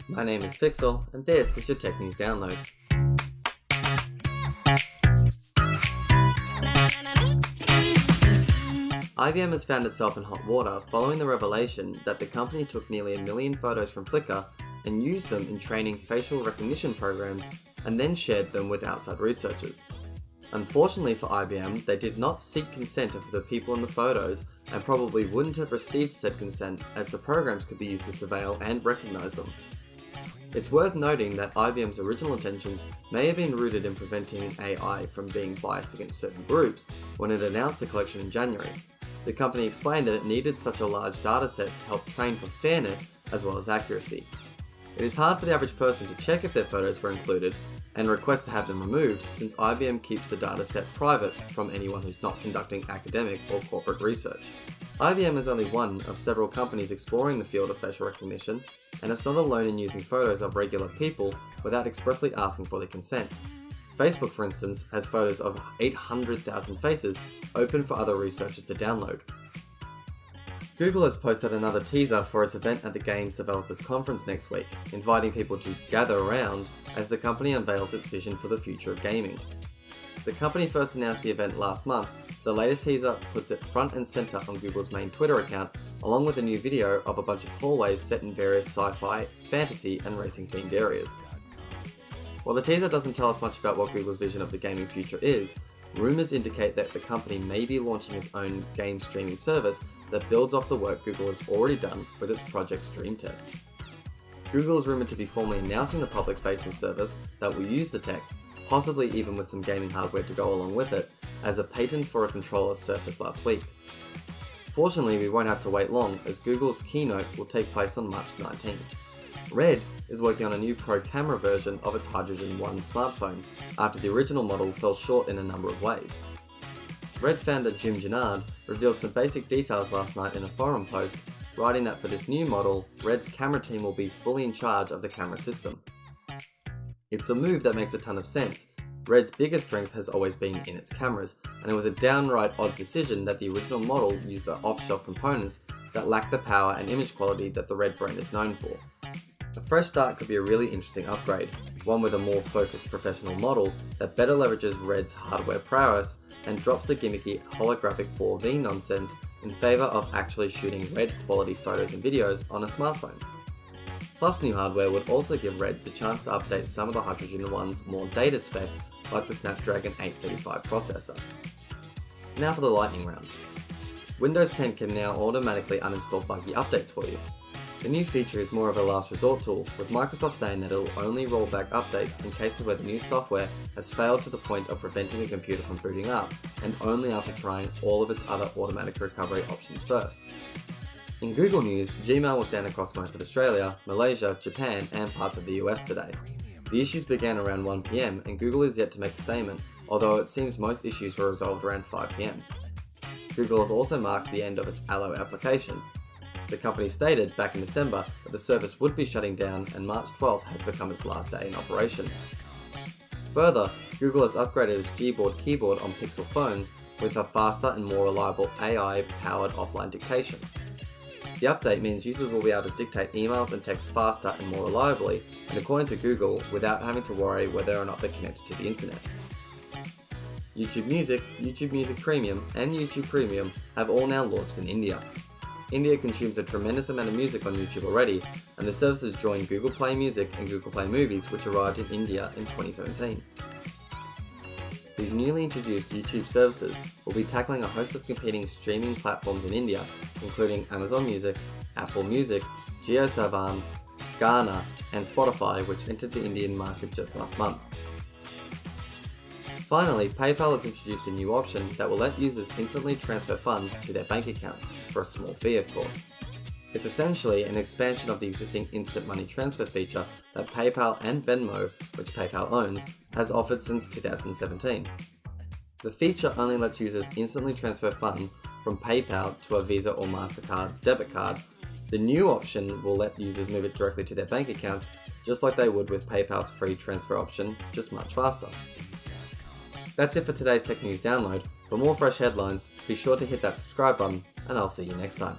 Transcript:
My name is Fixel, and this is your Tech News Download. IBM has found itself in hot water following the revelation that the company took nearly 1 million photos from Flickr and used them in training facial recognition programs and then shared them with outside researchers. Unfortunately for IBM, they did not seek consent of the people in the photos and probably wouldn't have received said consent as the programs could be used to surveil and recognize them. It's worth noting that IBM's original intentions may have been rooted in preventing AI from being biased against certain groups when it announced the collection in January. The company explained that it needed such a large dataset to help train for fairness as well as accuracy. It is hard for the average person to check if their photos were included and request to have them removed, since IBM keeps the dataset private from anyone who's not conducting academic or corporate research. IBM is only one of several companies exploring the field of facial recognition, and it's not alone in using photos of regular people without expressly asking for their consent. Facebook, for instance, has photos of 800,000 faces open for other researchers to download. Google has posted another teaser for its event at the Games Developers Conference next week, inviting people to gather around as the company unveils its vision for the future of gaming. The company first announced the event last month. The latest teaser puts it front and center on Google's main Twitter account, along with a new video of a bunch of hallways set in various sci-fi, fantasy, and racing themed areas. While the teaser doesn't tell us much about what Google's vision of the gaming future is, rumors indicate that the company may be launching its own game streaming service that builds off the work Google has already done with its Project Stream tests. Google is rumored to be formally announcing the public-facing service that will use the tech, possibly even with some gaming hardware to go along with it, as a patent for a controller surfaced last week. Fortunately, we won't have to wait long, as Google's keynote will take place on March 19th. Red is working on a new pro camera version of its Hydrogen One smartphone, after the original model fell short in a number of ways. Red founder Jim Gennard revealed some basic details last night in a forum post, writing that for this new model, Red's camera team will be fully in charge of the camera system. It's a move that makes a ton of sense. Red's biggest strength has always been in its cameras, and it was a downright odd decision that the original model used the off-shelf components that lack the power and image quality that the Red brand is known for. A fresh start could be a really interesting upgrade, one with a more focused professional model that better leverages Red's hardware prowess and drops the gimmicky holographic 4V nonsense in favour of actually shooting Red quality photos and videos on a smartphone. Plus, new hardware would also give Red the chance to update some of the Hydrogen One's more dated specs, like the Snapdragon 835 processor. Now for the lightning round. Windows 10 can now automatically uninstall buggy updates for you. The new feature is more of a last resort tool, with Microsoft saying that it will only roll back updates in cases where the new software has failed to the point of preventing the computer from booting up, and only after trying all of its other automatic recovery options first. In Google News, Gmail was down across most of Australia, Malaysia, Japan, and parts of the US today. The issues began around 1 PM, and Google is yet to make a statement, although it seems most issues were resolved around 5 PM. Google has also marked the end of its Allo application. The company stated back in December that the service would be shutting down, and March 12th has become its last day in operation. Further, Google has upgraded its Gboard keyboard on Pixel phones with a faster and more reliable AI-powered offline dictation. The update means users will be able to dictate emails and text faster and more reliably, and according to Google, without having to worry whether or not they're connected to the internet. YouTube Music, YouTube Music Premium, and YouTube Premium have all now launched in India. India consumes a tremendous amount of music on YouTube already, and the services join Google Play Music and Google Play Movies, which arrived in India in 2017. These newly introduced YouTube services will be tackling a host of competing streaming platforms in India, including Amazon Music, Apple Music, JioSaavn, Gaana, and Spotify, which entered the Indian market just last month. Finally, PayPal has introduced a new option that will let users instantly transfer funds to their bank account, for a small fee of course. It's essentially an expansion of the existing instant money transfer feature that PayPal and Venmo, which PayPal owns, has offered since 2017. The feature only lets users instantly transfer funds from PayPal to a Visa or MasterCard debit card. The new option will let users move it directly to their bank accounts, just like they would with PayPal's free transfer option, just much faster. That's it for today's Tech News Download. For more fresh headlines, be sure to hit that subscribe button, and I'll see you next time.